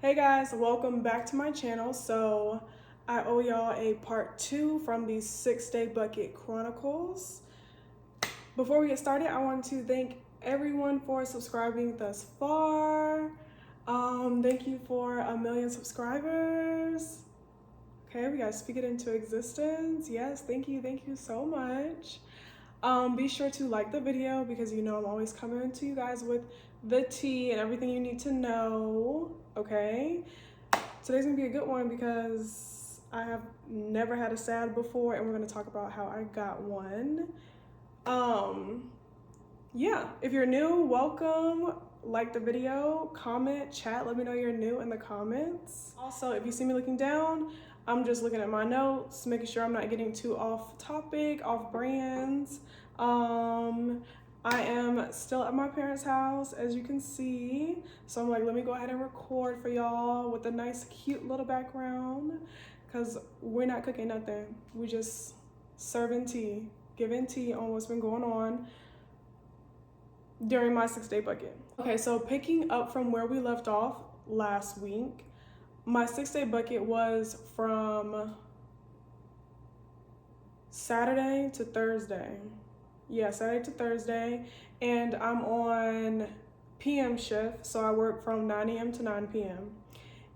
Hey guys, welcome back to my channel. So I owe y'all a part 2 from the 6-Day Bucket Chronicles. Before we get started, I want to thank everyone for subscribing thus far. Thank you for 1,000,000 subscribers. Okay, we gotta speak it into existence. Yes, thank you so much. Be sure to like the video because you know I'm always coming to you guys with the tea and everything you need to know, okay? Today's gonna be a good one because I have never had a sad before and we're gonna talk about how I got one. Yeah, if you're new, welcome. Like the video, comment, chat, let me know you're new in the comments. Also, if you see me looking down, I'm just looking at my notes, making sure I'm not getting too off topic, off brands. I am still at my parents' house, as you can see. So I'm like, let me go ahead and record for y'all with a nice, cute little background, because we're not cooking nothing. We just serving tea, giving tea on what's been going on during my 6-day bucket. Okay, so picking up from where we left off last week, my 6-day bucket was from Saturday to Thursday. Yeah, Saturday to Thursday, and I'm on PM shift, so I work from 9 a.m. to 9 p.m.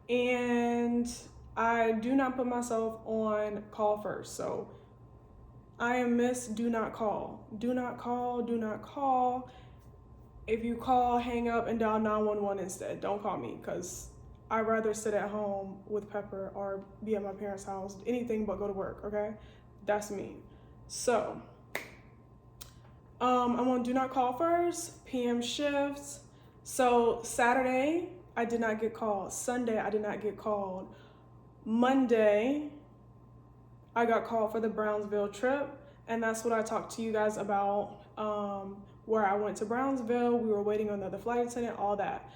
And I do not put myself on call first, so I am Miss Do Not Call. Do not call, do not call. If you call, hang up and dial 911 instead. Don't call me because I'd rather sit at home with Pepper or be at my parents' house, anything but go to work, okay? That's me. So, I'm on Do Not Call first, PM shifts. So Saturday, I did not get called. Sunday, I did not get called. Monday, I got called for the Brownsville trip, and that's what I talked to you guys about, where I went to Brownsville. We were waiting on the other flight attendant, all that.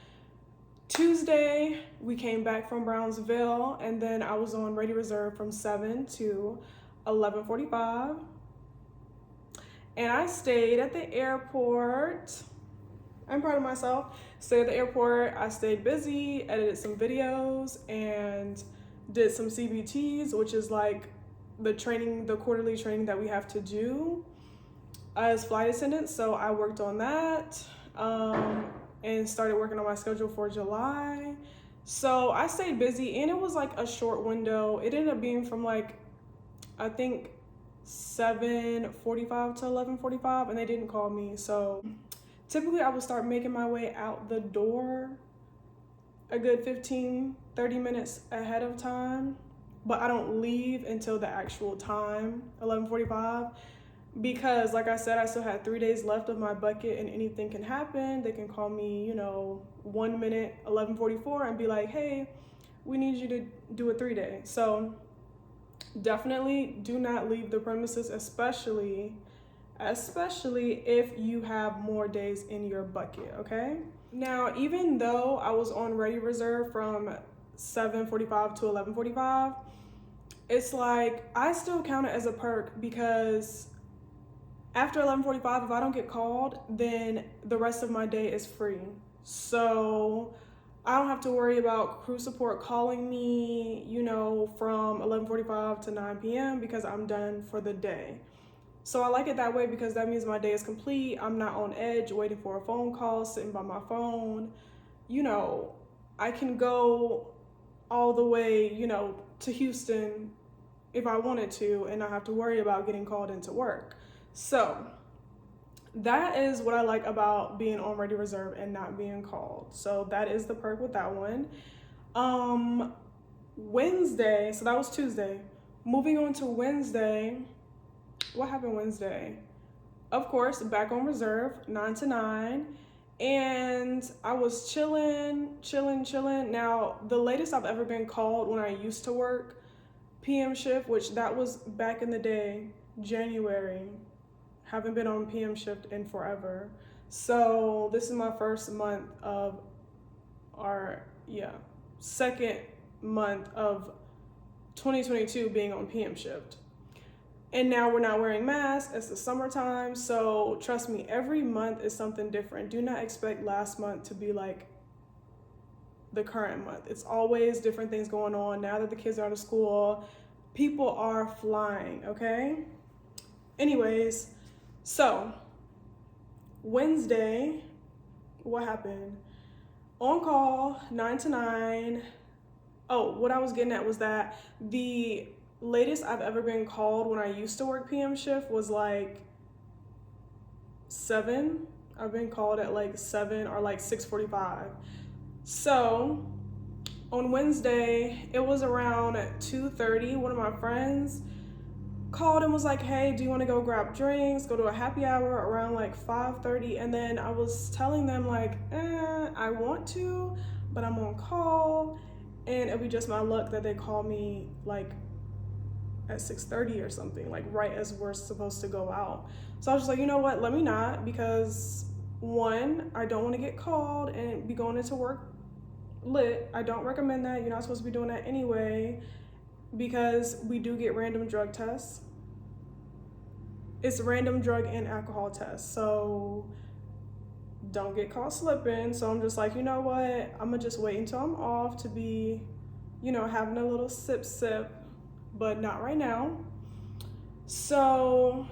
Tuesday, we came back from Brownsville, and then I was on Ready Reserve from 7 to 11:45. And I stayed at the airport. I'm proud of myself. Stayed at the airport. I stayed busy, edited some videos, and did some CBTs, which is like the training, the quarterly training that we have to do as flight attendants. So I worked on that and started working on my schedule for July. So I stayed busy, and it was like a short window. It ended up being from like, I think 7:45 to 11:45, and they didn't call me. So typically I would start making my way out the door a good 15-30 minutes ahead of time, but I don't leave until the actual time, 11:45, because like I said, I still had 3 days left of my bucket and anything can happen. They can call me, 1 minute, 11:44, and be like, hey, we need you to do a 3-day. So definitely do not leave the premises, especially if you have more days in your bucket, okay? Now, even though I was on Ready Reserve from 7:45 to 11:45, it's like I still count it as a perk because after 11:45, if I don't get called, then the rest of my day is free. So I don't have to worry about crew support calling me, from 11:45 to 9 p.m. because I'm done for the day. So I like it that way because that means my day is complete. I'm not on edge waiting for a phone call, sitting by my phone. I can go all the way, to Houston if I wanted to and not have to worry about getting called into work. So that is what I like about being on Ready Reserve and not being called. So that is the perk with that one. Wednesday, so that was Tuesday. Moving on to Wednesday, what happened Wednesday? Of course, back on reserve, 9 to 9. And I was chilling. Now, the latest I've ever been called when I used to work PM shift, which that was back in the day, January. Haven't been on PM shift in forever. So this is my first month of second month of 2022 being on PM shift. And now we're not wearing masks. It's the summertime. So trust me, every month is something different. Do not expect last month to be like the current month. It's always different things going on. Now that the kids are out of school, people are flying, okay? Anyways, so Wednesday, what happened? On call, 9 to 9. Oh, what I was getting at was that the latest I've ever been called when I used to work PM shift was like 7. I've been called at like 7 or like 6:45. So on Wednesday, it was around 2:30. One of my friends called and was like, hey, do you want to go grab drinks, go to a happy hour around like 5:30? And then I was telling them like, I want to, but I'm on call. And it'd be just my luck that they call me like at 6:30 or something, like right as we're supposed to go out. So I was just like, you know what, let me not, because one, I don't want to get called and be going into work lit. I don't recommend that. You're not supposed to be doing that anyway, because we do get random drug tests. It's random drug and alcohol tests, so don't get caught slipping. So I'm just like, you know what, I'm gonna just wait until I'm off to be, you know, having a little sip, but not right now. So,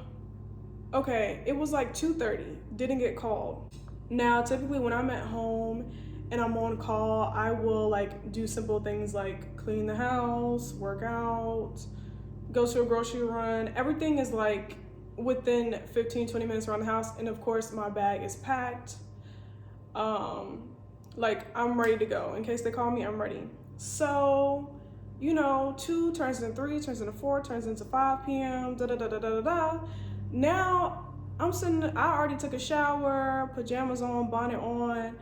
okay, it was like 2:30, didn't get called. Now, typically when I'm at home and I'm on call, I will like do simple things like clean the house, work out, go to a grocery run. Everything is like within 15-20 minutes around the house, and of course my bag is packed. Like I'm ready to go in case they call me. I'm ready. So, you know, 2 turns into 3, turns into 4, turns into 5 p.m. Now I'm sitting, I already took a shower, pajamas on, bonnet on.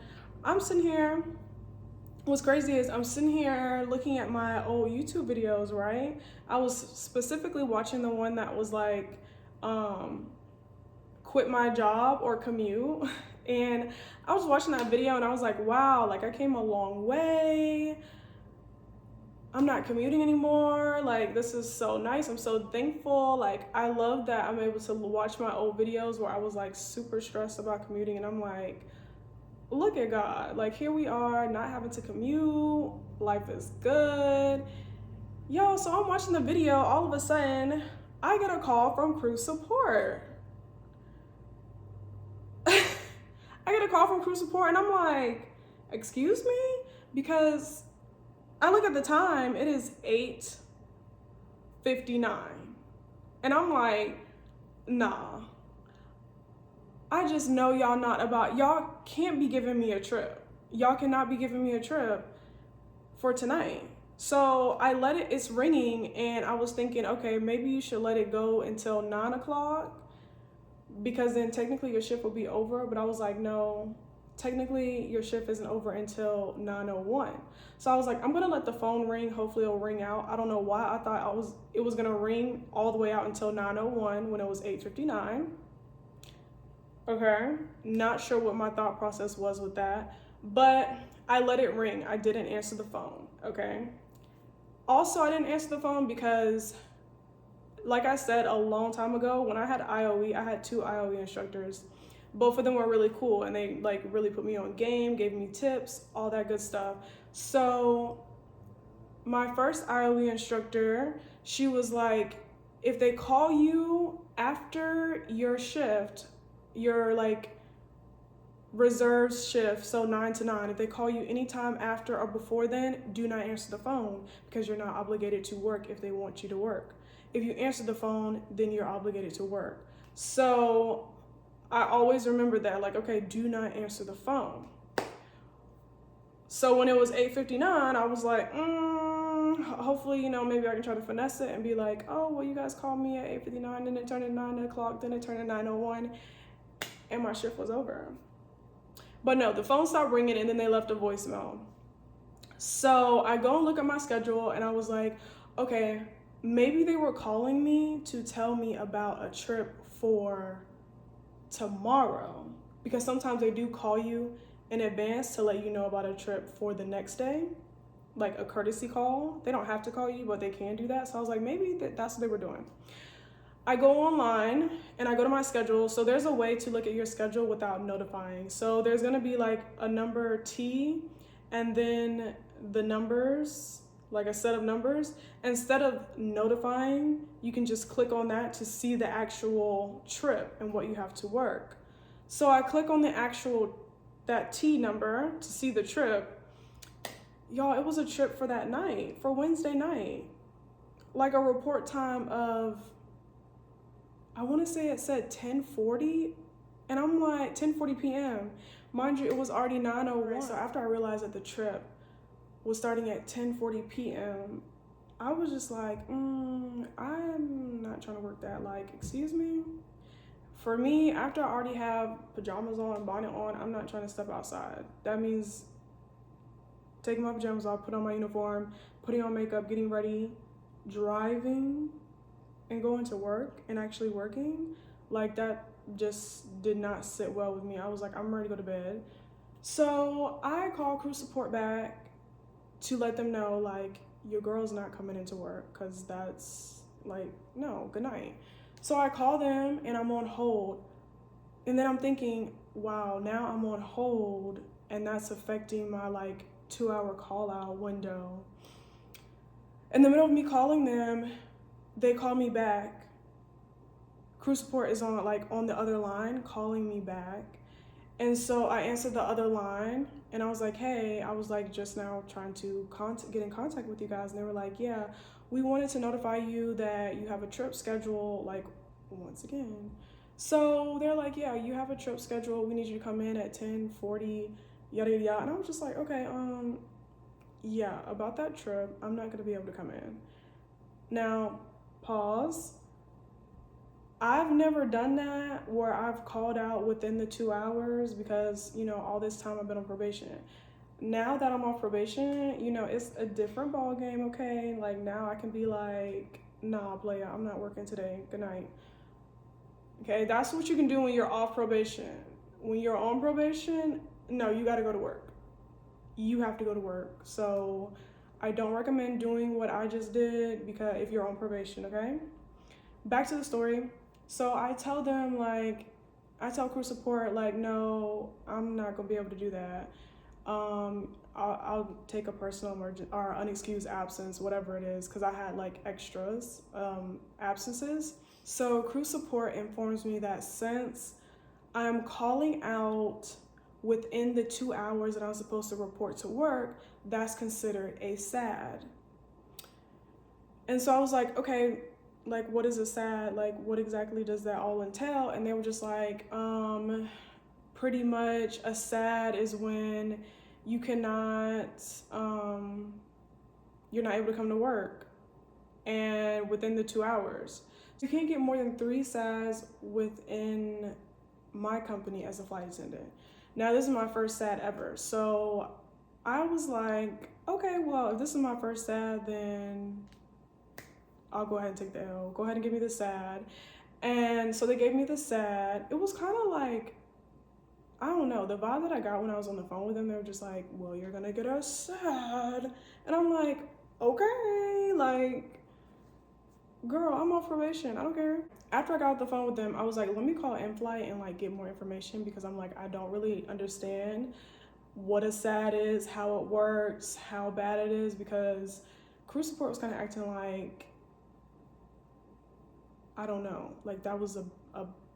I'm sitting here. What's crazy is I'm sitting here looking at my old YouTube videos, right? I was specifically watching the one that was like, quit my job or commute. And I was watching that video and I was like, wow, like I came a long way. I'm not commuting anymore. Like, this is so nice. I'm so thankful. Like, I love that I'm able to watch my old videos where I was like super stressed about commuting, and I'm like, look at God. Like, here we are, not having to commute. Life is good. Yo, so I'm watching the video. All of a sudden, I get a call from crew support. I get a call from crew support, and I'm like, excuse me? Because I look at the time, it is 8:59. And I'm like, nah. I just know y'all not about, y'all can't be giving me a trip. Y'all cannot be giving me a trip for tonight. So I let it, it's ringing, and I was thinking, okay, maybe you should let it go until 9 o'clock, because then technically your shift will be over. But I was like, no, technically your shift isn't over until 9:01. So I was like, I'm gonna let the phone ring. Hopefully it'll ring out. I don't know why I thought it was gonna ring all the way out until 9:01 when it was 8:59. Okay, not sure what my thought process was with that, but I let it ring. I didn't answer the phone, okay? Also, I didn't answer the phone because, like I said a long time ago, when I had IOE, I had 2 IOE instructors. Both of them were really cool, and they like really put me on game, gave me tips, all that good stuff. So my first IOE instructor, she was like, if they call you after your shift, your like reserve shift, so 9 to 9, if they call you anytime after or before then, do not answer the phone, because you're not obligated to work if they want you to work. If you answer the phone, then you're obligated to work. So I always remember that, like, okay, do not answer the phone. So when it was 8:59, I was like, hopefully, you know, maybe I can try to finesse it and be like, oh, well, you guys called me at 8:59, then it turned to 9 o'clock, then it turned to 9:01, and my shift was over. But no, the phone stopped ringing, and then they left a voicemail. So I go and look at my schedule, and I was like, okay, maybe they were calling me to tell me about a trip for tomorrow, because sometimes they do call you in advance to let you know about a trip for the next day, like a courtesy call. They don't have to call you, but they can do that. So I was like, maybe that's what they were doing. I go online and I go to my schedule. So there's a way to look at your schedule without notifying. So there's gonna be like a number T, and then the numbers, like a set of numbers. Instead of notifying, you can just click on that to see the actual trip and what you have to work. So I click on that T number to see the trip. Y'all, it was a trip for that night, for Wednesday night. Like a report time of, I want to say it said 10:40, and I'm like 10:40 p.m. Mind you, it was already 9:01. So after I realized that the trip was starting at 10:40 p.m., I was just like, I'm not trying to work that. Like, excuse me? For me, after I already have pajamas on, bonnet on, I'm not trying to step outside. That means taking my pajamas off, putting on my uniform, putting on makeup, getting ready, driving, and going to work and actually working. Like, that just did not sit well with me. I was like, I'm ready to go to bed. So I called crew support back to let them know, like, your girl's not coming into work, because that's like, no, good night. So I call them and I'm on hold. And then I'm thinking, wow, now I'm on hold and that's affecting my like 2-hour call out window. In the middle of me calling them, they call me back. Crew support is on the other line calling me back. And so I answered the other line and I was like, hey, I was like just now trying to get in contact with you guys. And they were like, yeah, we wanted to notify you that you have a trip scheduled, like, once again. So they're like, yeah, you have a trip scheduled. We need you to come in at 10:40, yada, yada, yada. And I was just like, okay, yeah, about that trip, I'm not gonna be able to come in. Now, pause. I've never done that where I've called out within the 2 hours because, you know, all this time I've been on probation. Now that I'm off probation, you know, it's a different ball game, okay? Like, now I can be like, nah, playa, I'm not working today. Good night. Okay, that's what you can do when you're off probation. When you're on probation, no, you gotta go to work. You have to go to work. So I don't recommend doing what I just did because if you're on probation, okay? Back to the story. So I tell them, like, I tell crew support, like, no, I'm not gonna be able to do that. I'll take a personal emergency or unexcused absence, whatever it is, because I had like extras absences. So crew support informs me that since I'm calling out within the 2 hours that I'm supposed to report to work, that's considered a SAD. And so I was like, okay, like, what is a SAD? Like, what exactly does that all entail? And they were just like, pretty much a SAD is when you cannot, you're not able to come to work and within the 2 hours. You can't get more than 3 SADs within my company as a flight attendant. Now, this is my first SAD ever. So I was like, okay, well, if this is my first SAD, then I'll go ahead and take the L. Go ahead and give me the SAD. And so they gave me the SAD. It was kind of like, I don't know, the vibe that I got when I was on the phone with them, they were just like, well, you're gonna get a SAD. And I'm like, okay, like, girl, I'm off probation, I don't care. After I got off the phone with them, I was like, let me call in-flight and like get more information because I'm like, I don't really understand what a SAD is, how it works, how bad it is, because crew support was kind of acting like, I don't know, like that was a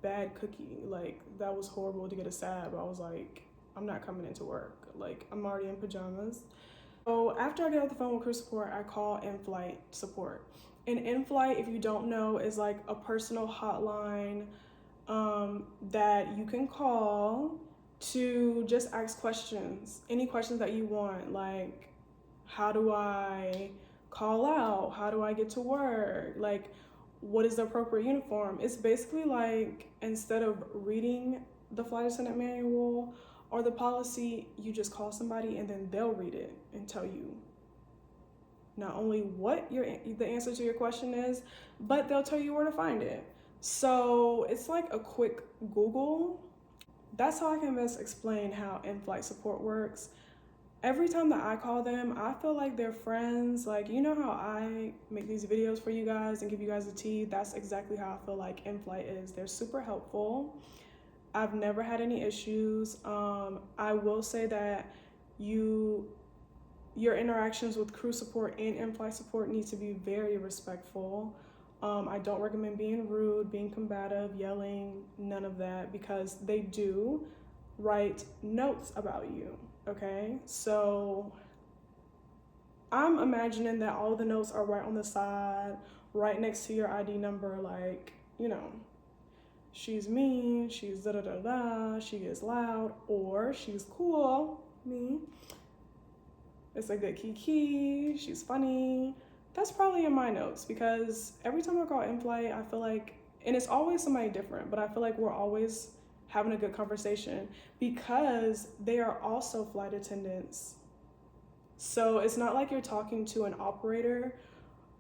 bad cookie. Like, that was horrible to get a SAD, but I was like, I'm not coming into work. Like, I'm already in pajamas. So after I get off the phone with crew support, I call in-flight support. And in-flight, if you don't know, is like a personal hotline that you can call to just ask questions, any questions that you want, like, how do I call out? How do I get to work? Like, what is the appropriate uniform? It's basically like, instead of reading the flight attendant manual or the policy, you just call somebody and then they'll read it and tell you not only what the answer to your question is, but they'll tell you where to find it. So it's like a quick Google. That's how I can best explain how in-flight support works. Every time that I call them, I feel like they're friends. Like, you know how I make these videos for you guys and give you guys the tea? That's exactly how I feel like in-flight is. They're super helpful. I've never had any issues. I will say that you your interactions with crew support and in-flight support need to be very respectful. I don't recommend being rude, being combative, yelling, none of that, because they do write notes about you, okay? So I'm imagining that all the notes are right on the side, right next to your ID number, like, you know, she's mean, she's da-da-da-da, she gets loud, or she's cool, me. It's a good kiki, she's funny. That's probably in my notes, because every time I call in-flight, I feel like, and it's always somebody different, but I feel like we're always having a good conversation because they are also flight attendants. So it's not like you're talking to an operator.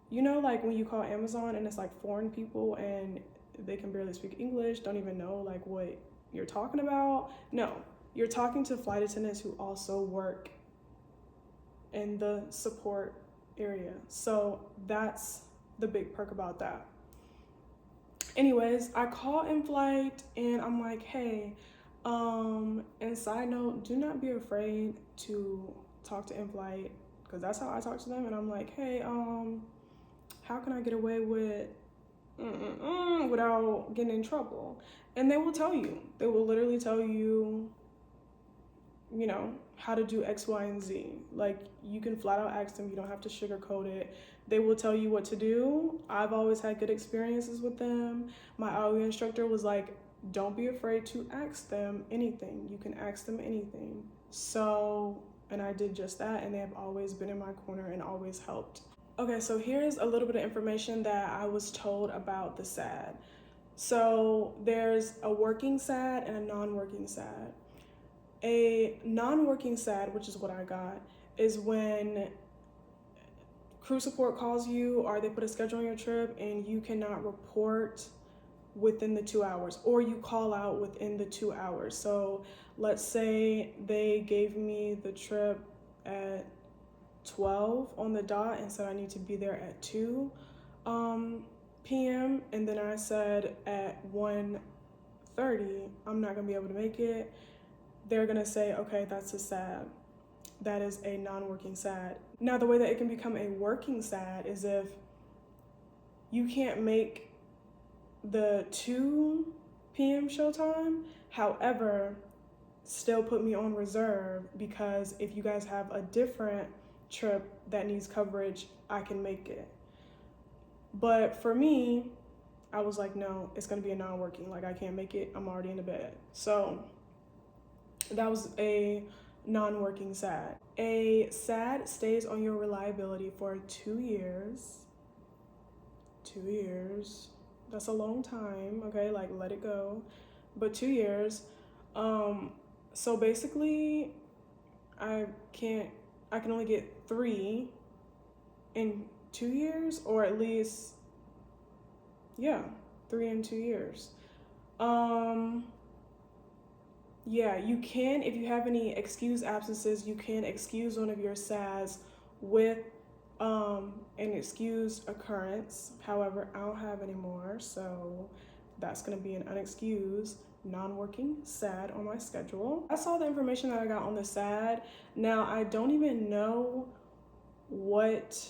You know, like when you call Amazon and it's like foreign people and they can barely speak English, don't even know like what you're talking about. No, you're talking to flight attendants who also work in the support area. So that's the big perk about that. Anyways, I call in flight and I'm like, hey, and side note, do not be afraid to talk to in-flight, because that's how I talk to them. And I'm like, hey, how can I get away with without getting in trouble? And they will tell you. They will literally tell you, you know, how to do X, Y, and Z. Like, you can flat out ask them. You don't have to sugarcoat it. They will tell you what to do. I've always had good experiences with them. My IOE instructor was like, don't be afraid to ask them anything. You can ask them anything. So, and I did just that, and they have always been in my corner and always helped. Okay, so here's a little bit of information that I was told about the SAD. So there's a working SAD and a non-working SAD. A non-working SAD, which is what I got, is when crew support calls you or they put a schedule on your trip and you cannot report within the 2 hours, or you call out within the 2 hours. So let's say they gave me the trip at 12 on the dot and said I need to be there at 2 p.m. and then I said at 1:30 I'm not gonna be able to make it. They're gonna say, okay, that's a SAD. That is a non-working SAD. Now, the way that it can become a working SAD is if you can't make the 2 p.m. showtime, however, still put me on reserve, because if you guys have a different trip that needs coverage, I can make it. But for me, I was like, no, it's gonna be a non-working, like I can't make it, I'm already in the bed. So that was a non-working SAD. A SAD stays on your reliability for 2 years. 2 years. That's a long time, okay? Like, let it go. But 2 years. So basically, I can only get 3 in 2 years, or at least, yeah, 3 in 2 years. Yeah, you can, if you have any excused absences, you can excuse one of your SADs with an excused occurrence. However, I don't have any more, so that's gonna be an unexcused non-working SAD on my schedule. That's all the information that I got on the SAD. Now, I don't even know what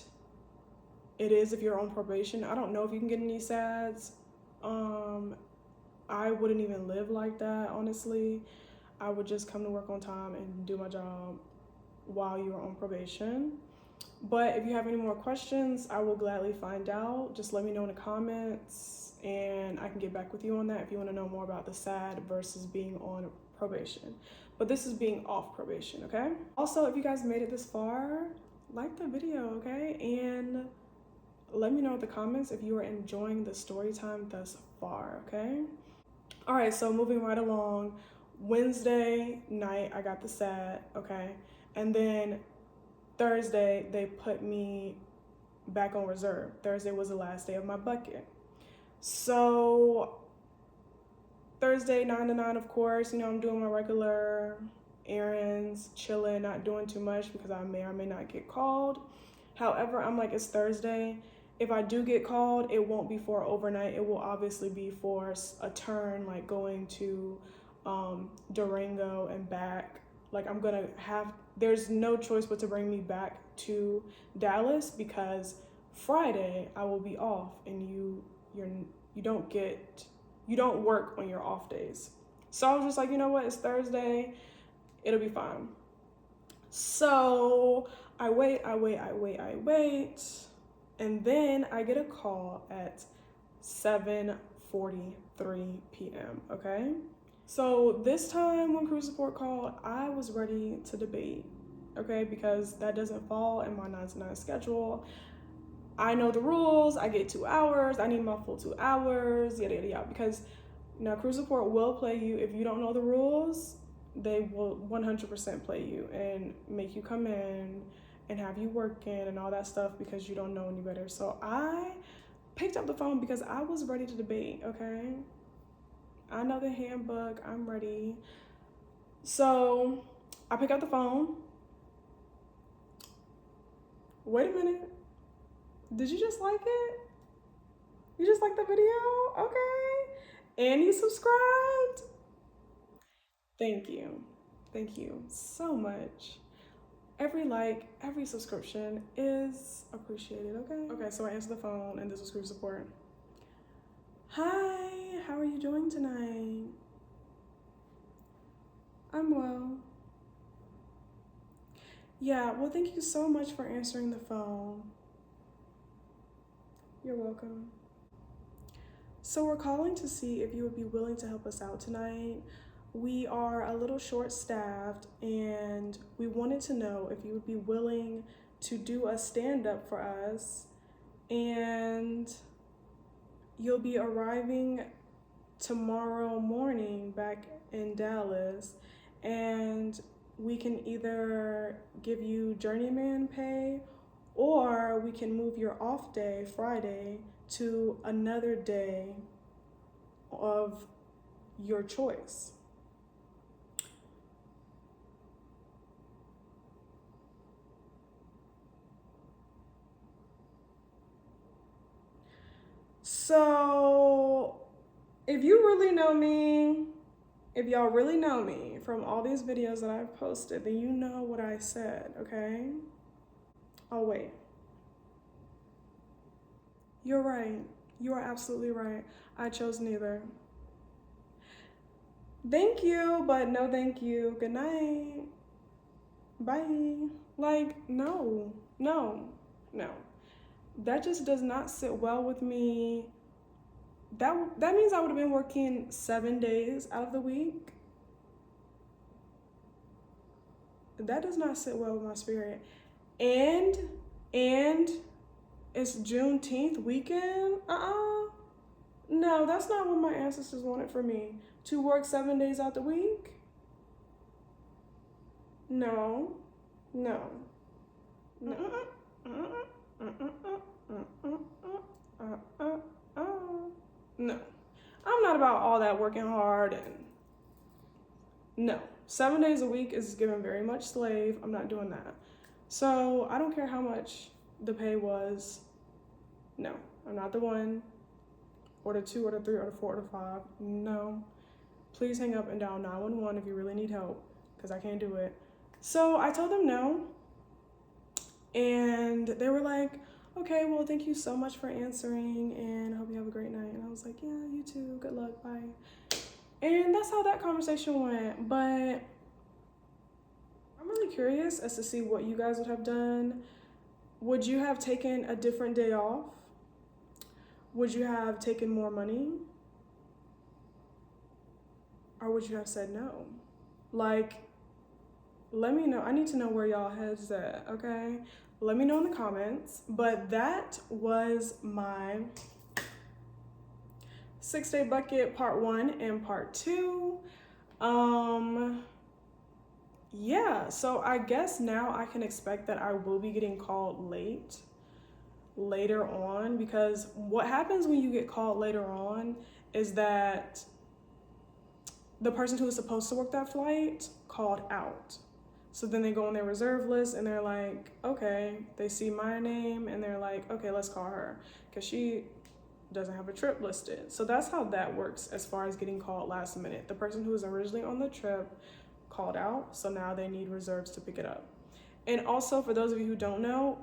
it is if you're on probation. I don't know if you can get any SADs. I wouldn't even live like that, honestly. I would just come to work on time and do my job while you are on probation. But if you have any more questions, I will gladly find out. Just let me know in the comments and I can get back with you on that if you want to know more about the SAD versus being on probation. But this is being off probation, okay? Also, if you guys made it this far, like the video, okay? And let me know in the comments if you are enjoying the story time thus far, okay? All right, so moving right along, Wednesday night, I got the SAD, okay? And then Thursday, they put me back on reserve. Thursday was the last day of my bucket. So Thursday, 9 to 9, of course, you know, I'm doing my regular errands, chilling, not doing too much because I may or may not get called. However, I'm like, it's Thursday. If I do get called, it won't be for overnight. It will obviously be for a turn, like going to Durango and back. Like there's no choice but to bring me back to Dallas because Friday I will be off, and you don't work on your off days. So I was just like, you know what, it's Thursday, it'll be fine. So I wait, and then I get a call at 7:43 p.m. Okay, so this time when crew support called, I was ready to debate, okay, because that doesn't fall in my 9 to 9 schedule. I know the rules. I get 2 hours. I need my full 2 hours, yada, yada, yada. Because now crew support will play you. If you don't know the rules, they will 100% play you and make you come in and have you working and all that stuff because you don't know any better. So I picked up the phone because I was ready to debate, okay? I know the handbook. I'm ready. So I pick up the phone. Wait a minute. Did you just like it? You just like the video? Okay. And you subscribed? Thank you. Thank you so much. Every like, every subscription is appreciated, okay? Okay, so I answer the phone and this is crew support. Hi, how are you doing tonight? I'm well. Yeah, well, thank you so much for answering the phone. You're welcome. So we're calling to see if you would be willing to help us out tonight. We are a little short-staffed and we wanted to know if you would be willing to do a stand-up for us, and you'll be arriving tomorrow morning back in Dallas, and we can either give you journeyman pay or we can move your off day, Friday, to another day of your choice. So if you really know me, if y'all really know me from all these videos that I've posted, then you know what I said, okay? Oh, wait. You're right. You are absolutely right. I chose neither. Thank you, but no thank you. Good night. Bye. Like, no. That just does not sit well with me. That means I would have been working 7 days out of the week. That does not sit well with my spirit. And it's Juneteenth weekend. No, that's not what my ancestors wanted for me. To work 7 days out the week? No. No. No. I'm not about all that working hard and no. 7 days a week is given very much slave. I'm not doing that. So I don't care how much the pay was. No, I'm not the one, or the 2, or the 3, or the 4, or the 5. No. Please hang up and dial 911 if you really need help, because I can't do it. So I told them no, and they were like, okay, well, thank you so much for answering, and I hope you have a great night. And I was like, yeah, you too. Good luck. Bye. And that's how that conversation went. But I'm really curious as to see what you guys would have done. Would you have taken a different day off? Would you have taken more money? Or would you have said no? Like, let me know. I need to know where y'all heads at, okay? Let me know in the comments. But that was my 6-day bucket part 1 and part 2. Yeah, so I guess now I can expect that I will be getting called later on, because what happens when you get called later on is that the person who was supposed to work that flight called out. So then they go on their reserve list and they're like, okay, they see my name and they're like, okay, let's call her because she doesn't have a trip listed. So that's how that works as far as getting called last minute. The person who was originally on the trip called out, so now they need reserves to pick it up. And also, for those of you who don't know,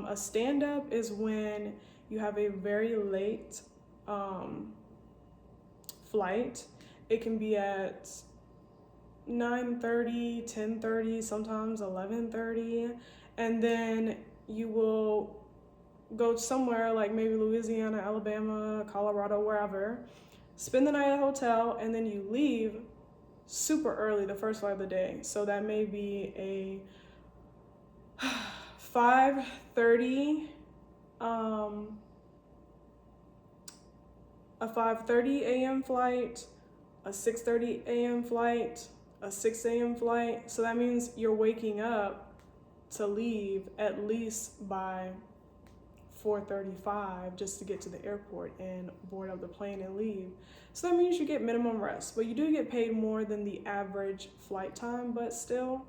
a stand-up is when you have a very late flight. It can be at 9:30, 10:30, sometimes 11:30, and then you will go somewhere like maybe Louisiana, Alabama, Colorado, wherever, spend the night at a hotel, and then you leave super early the first flight of the day. So that may be a 5:30 a.m. flight, a 6:30 a.m. flight, a 6 a.m. flight. So that means you're waking up to leave at least by 4:35 just to get to the airport and board up the plane and leave. So that means you get minimum rest, but you do get paid more than the average flight time, but still,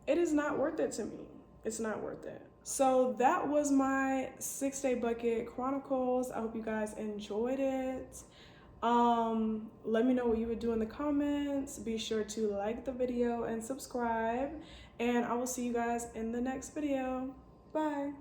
it is not worth it to me. It's not worth it. So that was my 6-day bucket chronicles. I hope you guys enjoyed it. Let me know what you would do in the comments. Be sure to like the video and subscribe, and I will see you guys in the next video. Bye.